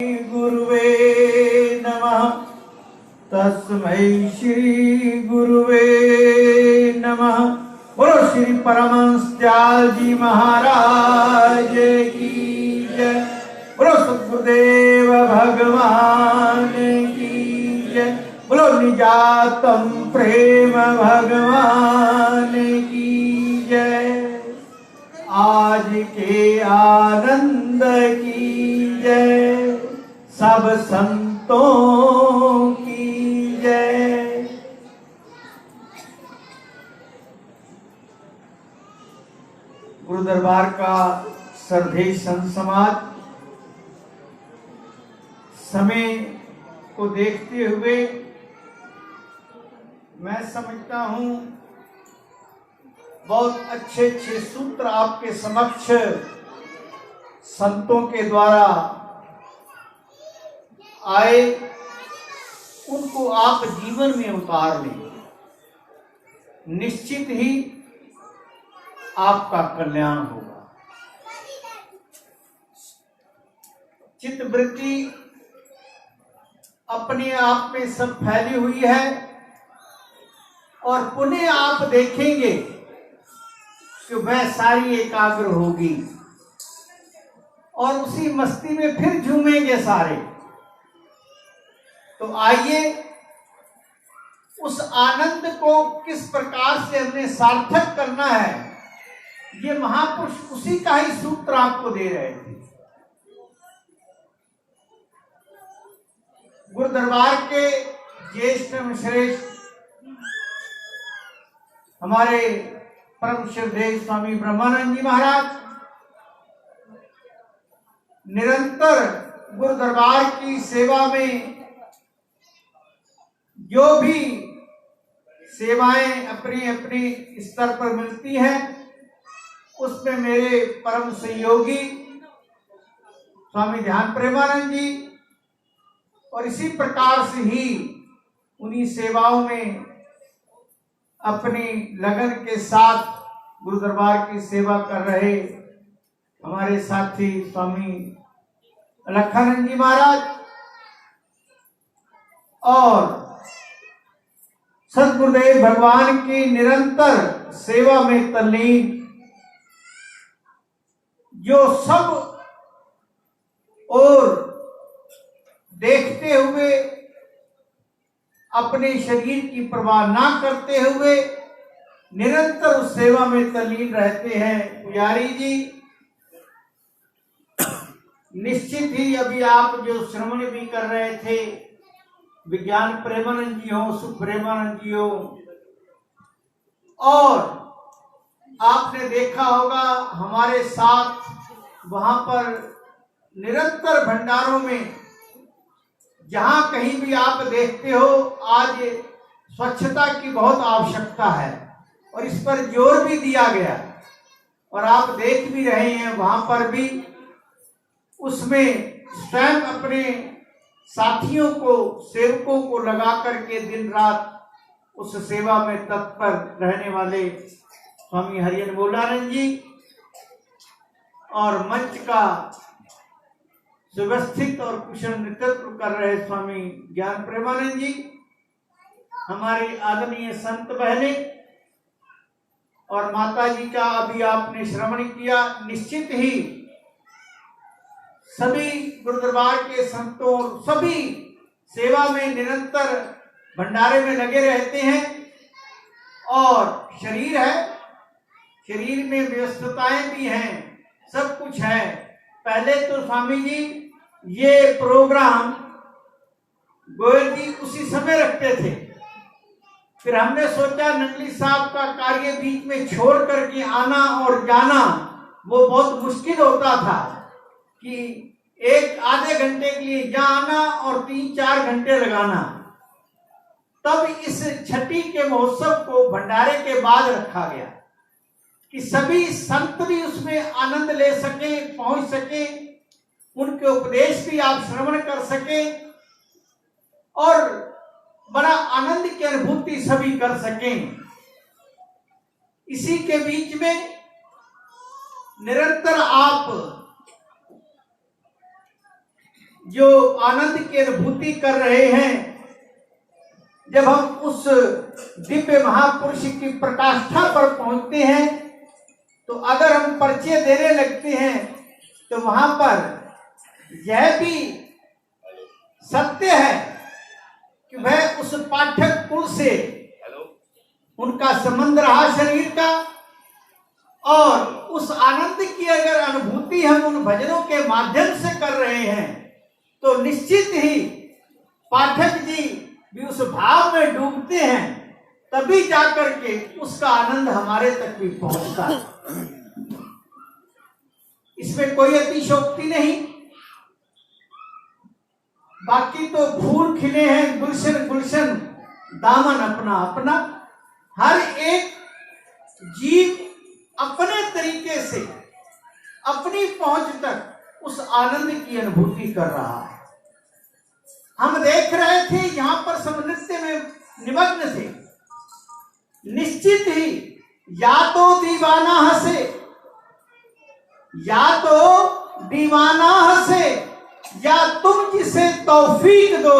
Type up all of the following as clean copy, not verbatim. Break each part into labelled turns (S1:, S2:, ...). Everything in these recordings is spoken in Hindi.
S1: गुरुवे नमः। तस्मै श्री गुरुवे नमः। बोलो श्री परमहंस दयाल जी महाराज की जय। बोलो सद्गुरुदेव भगवान की जय। बोलो निजातम प्रेम भगवान की जय। आज के आनंद की जय। सब संतों की जय। गुरु दरबार का सर्वदेश संत समाज समय को देखते हुए मैं समझता हूं बहुत अच्छे अच्छे सूत्र आपके समक्ष संतों के द्वारा आए, उनको आप जीवन में उतार लें, निश्चित ही आपका कल्याण होगा। चित्तवृत्ति अपने आप में सब फैली हुई है और पुनः आप देखेंगे कि वह सारी एकाग्र होगी और उसी मस्ती में फिर झूमेंगे सारे। तो आइए उस आनंद को किस प्रकार से हमने सार्थक करना है, ये महापुरुष उसी का ही सूत्र आपको दे रहे थे। गुरु दरबार के ज्येष्ठ एवं श्रेष्ठ हमारे परम श्रद्धेय स्वामी ब्रह्मानंद जी महाराज निरंतर गुरु दरबार की सेवा में जो भी सेवाएं अपने अपने स्तर पर मिलती हैं, उसमें मेरे परम सहयोगी स्वामी ध्यान प्रेमानंद जी और इसी प्रकार से ही उन्हीं सेवाओं में अपनी लगन के साथ गुरु दरबार की सेवा कर रहे हमारे साथी स्वामी अलखानंद जी महाराज और सद्गुरुदेव भगवान की निरंतर सेवा में तल्लीन, जो सब और देखते हुए अपने शरीर की परवाह ना करते हुए निरंतर उस सेवा में तल्लीन रहते हैं। पुजारी जी, निश्चित ही अभी आप जो श्रवण भी कर रहे थे, विज्ञान प्रेमानंद जी हो, सुख प्रेमानंद जी हो, और आपने देखा होगा हमारे साथ वहां पर निरंतर भंडारों में जहां कहीं भी आप देखते हो, आज स्वच्छता की बहुत आवश्यकता है और इस पर जोर भी दिया गया और आप देख भी रहे हैं वहां पर भी उसमें स्वयं अपने साथियों को, सेवकों को लगा करके दिन रात उस सेवा में तत्पर रहने वाले स्वामी हरियन बोलानंद जी और मंच का सुव्यवस्थित और कुशल नेतृत्व कर रहे स्वामी ज्ञान प्रेमानंद जी, हमारी आदरणीय संत बहने और माता जी का अभी आपने श्रवण किया। निश्चित ही सभी गुरु दरबार के संतों सभी सेवा में निरंतर भंडारे में लगे रहते हैं और शरीर है, शरीर में व्यस्तताएं भी हैं, सब कुछ है। पहले तो स्वामी जी ये प्रोग्राम गोयल जी उसी समय रखते थे, फिर हमने सोचा नकली साहब का कार्य बीच में छोड़ करके आना और जाना वो बहुत मुश्किल होता था कि एक आधे घंटे के लिए जाना और 3-4 घंटे लगाना। तब इस छठी के महोत्सव को भंडारे के बाद रखा गया कि सभी संत भी उसमें आनंद ले सके, पहुंच सके, उनके उपदेश भी आप श्रवण कर सके और बड़ा आनंद की अनुभूति सभी कर सकें। इसी के बीच में निरंतर आप जो आनंद की अनुभूति कर रहे हैं, जब हम उस दिव्य महापुरुष की प्रकाष्ठा पर पहुंचते हैं तो अगर हम परिचय देने लगते हैं तो वहां पर यह भी सत्य है कि वह उस पाठक कुल से उनका संबंध रहा शरीर का, और उस आनंद की अगर अनुभूति हम उन भजनों के माध्यम से कर रहे हैं तो निश्चित ही पाठक जी भी उस भाव में डूबते हैं, तभी जाकर के उसका आनंद हमारे तक भी पहुंचता है। इसमें कोई अतिशयोक्ति नहीं। बाकी तो फूल खिले हैं गुलशन गुलशन, दामन अपना अपना। हर एक जीव अपने तरीके से अपनी पहुंच तक उस आनंद की अनुभूति कर रहा है। हम देख रहे थे यहां पर सब नृत्य में निमग्न थे। निश्चित ही या तो दीवाना हंसे, या तो दीवाना हंसे, या तुम जिसे तौफीक दो,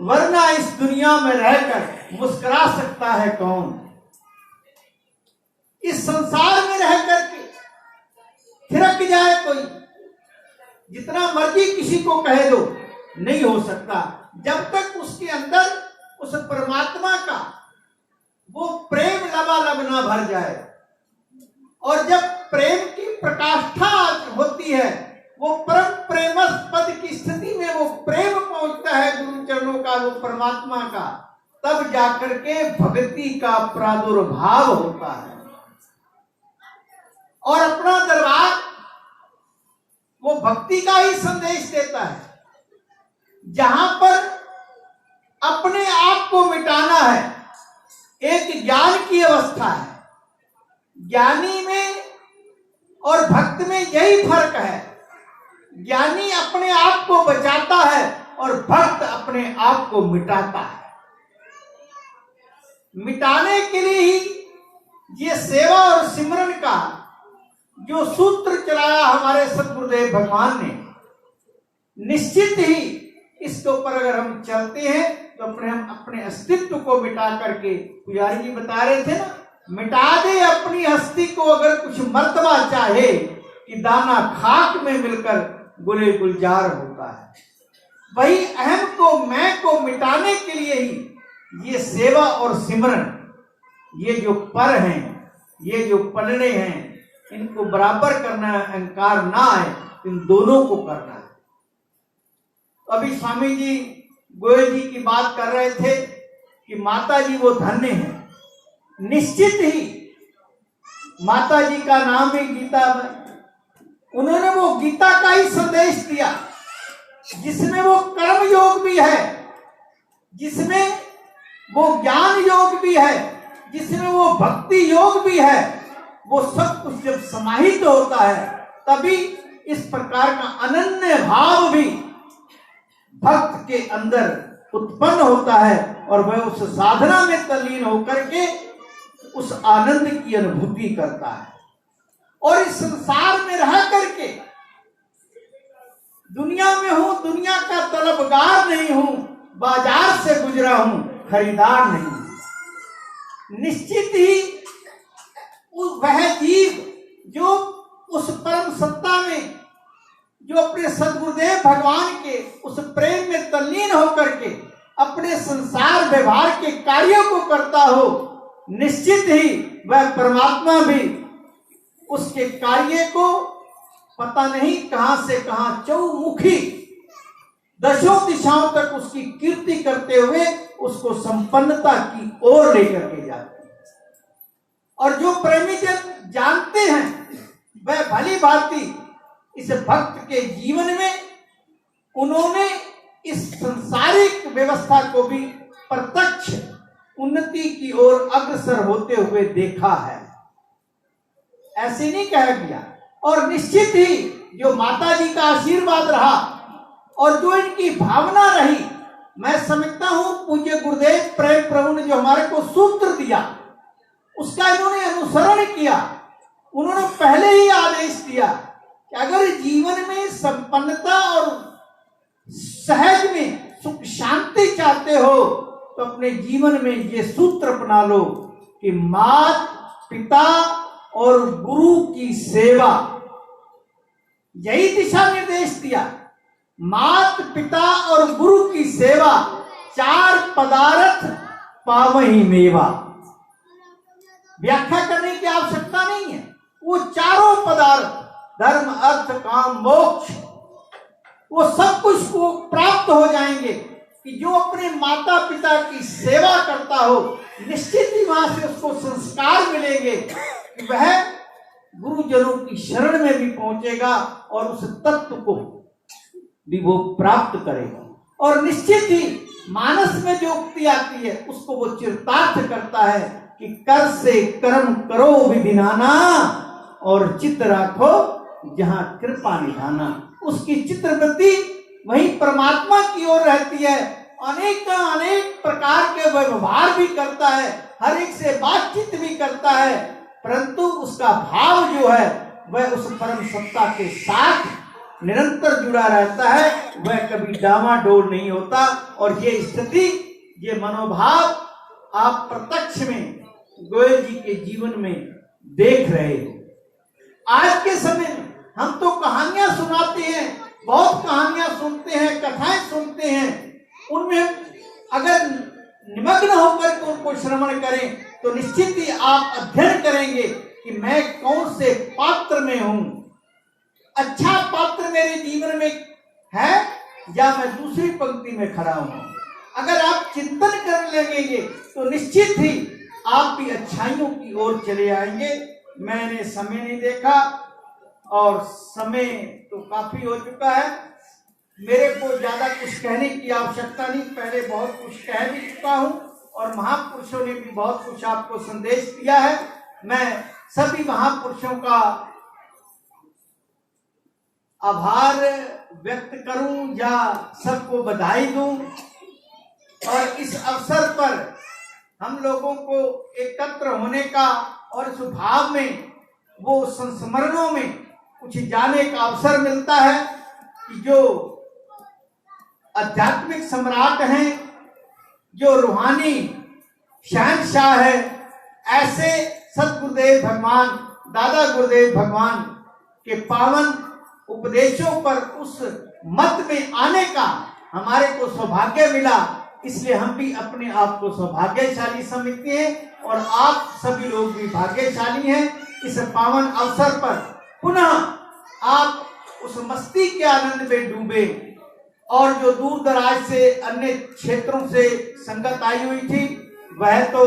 S1: वरना इस दुनिया में रहकर मुस्कुरा सकता है कौन। इस संसार में रह करके थिरक जाए कोई, जितना मर्जी किसी को कह दो, नहीं हो सकता जब तक उसके अंदर उस परमात्मा का वो प्रेम लबालब ना भर जाए। और जब प्रेम की प्रकाष्ठा होती है, वो परम प्रेमस्पद की स्थिति में वो प्रेम पहुंचता है गुरु चरणों का, वो परमात्मा का, तब जाकर के भक्ति का प्रादुर्भाव होता है। और अपना दरबार वो भक्ति का ही संदेश देता है। जहां पर अपने आप को मिटाना है, एक ज्ञान की अवस्था है। ज्ञानी में और भक्त में यही फर्क है। ज्ञानी अपने आप को बचाता है और भक्त अपने आप को मिटाता है। मिटाने के लिए ही ये सेवा और सिमरन का जो सूत्र चलाया हमारे सतगुरुदेव भगवान ने, निश्चित ही इसके ऊपर अगर हम चलते हैं तो हम अपने अस्तित्व को मिटा करके, पुजारी जी बता रहे थे ना, मिटा दे अपनी हस्ती को अगर कुछ मर्तबा चाहे कि दाना खाक में मिलकर गुले गुलजार होता है। वही अहम को, मैं को मिटाने के लिए ही ये सेवा और सिमरन, ये जो पर हैं, ये जो पलड़े हैं, इनको बराबर करना है, अहंकार ना आए, इन दोनों को करना है। अभी स्वामी जी गोयल जी की बात कर रहे थे कि माता जी वो धन्य हैं। निश्चित ही माता जी का नाम है गीता। उन्होंने वो गीता का ही संदेश दिया, जिसमें वो कर्म योग भी है, जिसमें वो ज्ञान योग भी है, जिसमें वो भक्ति योग भी है। वो सब कुछ जब समाहित होता है तभी इस प्रकार का अनन्य भाव भी भक्त के अंदर उत्पन्न होता है और वह उस साधना में तल्लीन होकर के उस आनंद की अनुभूति करता है। और इस संसार में रह करके दुनिया में हूं, दुनिया का तलबगार नहीं हूं, बाजार से गुजरा हूं, खरीदार नहीं हूं। निश्चित ही वह जीव जो उस परम सत्ता में, जो अपने सद्गुरुदेव भगवान के उस प्रेम में तल्लीन होकर के अपने संसार व्यवहार के कार्यों को करता हो, निश्चित ही वह परमात्मा भी उसके कार्य को पता नहीं कहां से कहां चौमुखी दशों दिशाओं तक उसकी कीर्ति करते हुए उसको संपन्नता की ओर लेकर के जाते हैं। और जो प्रेमी जन जानते हैं वह भली भांति इस भक्त के जीवन में उन्होंने इस सांसारिक व्यवस्था को भी प्रत्यक्ष उन्नति की ओर अग्रसर होते हुए देखा है, ऐसे नहीं कहा गया। और निश्चित ही जो माता जी का आशीर्वाद रहा और जो इनकी भावना रही, मैं समझता हूं पूज्य गुरुदेव प्रेम प्रभु ने जो हमारे को सूत्र दिया उसका इन्होंने अनुसरण किया। उन्होंने पहले ही आदेश दिया कि अगर जीवन में संपन्नता और चाहते हो तो अपने जीवन में ये सूत्र अपना लो कि माता पिता और गुरु की सेवा, यही दिशा निर्देश दिया। माता पिता और गुरु की सेवा, 4 पदार्थ पावहि मेवा। व्याख्या करने की आवश्यकता नहीं है, वो चारों पदार्थ धर्म अर्थ काम मोक्ष, वो सब कुछ को प्राप्त हो जाएंगे कि जो अपने माता पिता की सेवा करता हो, निश्चित ही वहां से उसको संस्कार मिलेंगे कि वह गुरुजनों की शरण में भी पहुंचेगा और उस तत्व को भी वो प्राप्त करेगा। और निश्चित ही मानस में जो उक्ति आती है उसको वो चरितार्थ करता है कि कर से कर्म करो विधिनाना और चित्त राखो जहां कृपा निधाना। उसकी चित्रवृत्ति वही परमात्मा की ओर रहती है, अनेक प्रकार के व्यवहार भी करता है, हर एक से बातचीत भी करता है, परंतु उसका भाव जो है वह उस परम सत्ता के साथ निरंतर जुड़ा रहता है, वह कभी डामाडोल नहीं होता। और ये स्थिति, ये मनोभाव आप प्रत्यक्ष में गोयल जी के जीवन में देख रहे हो। आज के समय में हम तो कहानियां सुनाते हैं, बहुत कहानियां सुनते हैं, कथाएं सुनते हैं, उनमें अगर निमग्न होकर के उनको श्रवण करें तो निश्चित ही आप अध्ययन करेंगे कि मैं कौन से पात्र में हूं, अच्छा पात्र मेरे जीवन में है या मैं दूसरी पंक्ति में खड़ा हूं। अगर आप चिंतन करने लगेंगे तो निश्चित ही आप भी अच्छाइयों की ओर चले आएंगे। मैंने समय नहीं देखा और समय तो काफी हो चुका है, मेरे को ज्यादा कुछ कहने की आवश्यकता नहीं, पहले बहुत कुछ कह भी चुका हूं और महापुरुषों ने भी बहुत कुछ आपको संदेश दिया है। मैं सभी महापुरुषों का आभार व्यक्त करूं या सबको बधाई दूं। और इस अवसर पर हम लोगों को एकत्र होने का और इस भाव में वो संस्मरणों में कुछ जाने का अवसर मिलता है कि जो आध्यात्मिक सम्राट हैं, जो रूहानी शहंशाह है, ऐसे सतगुरुदेव भगवान, दादा गुरुदेव भगवान के पावन उपदेशों पर उस मत में आने का हमारे को सौभाग्य मिला। इसलिए हम भी अपने आप को सौभाग्यशाली समझते हैं और आप सभी लोग भी भाग्यशाली हैं। इस पावन अवसर पर पुनः आप उस मस्ती के आनंद में डूबे और जो दूर दराज से अन्य क्षेत्रों से संगत आई हुई थी वह तो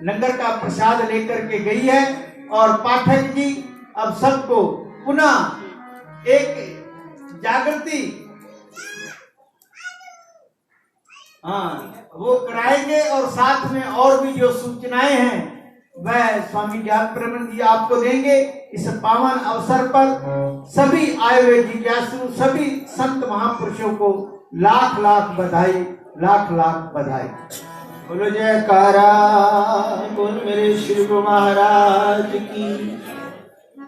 S1: लंगर का प्रसाद लेकर के गई है और पाठक जी अब सबको पुनः एक जागृति वो कराएंगे और साथ में और भी जो सूचनाएं हैं वह स्वामी ज्ञान प्रबंध जी आपको देंगे। इस पावन अवसर पर सभी आए हुए जिज्ञासु, सभी संत महापुरुषों को लाख लाख बधाई, लाख लाख बधाई। बोलो जयकारा, बोल मेरे शिव महाराज की।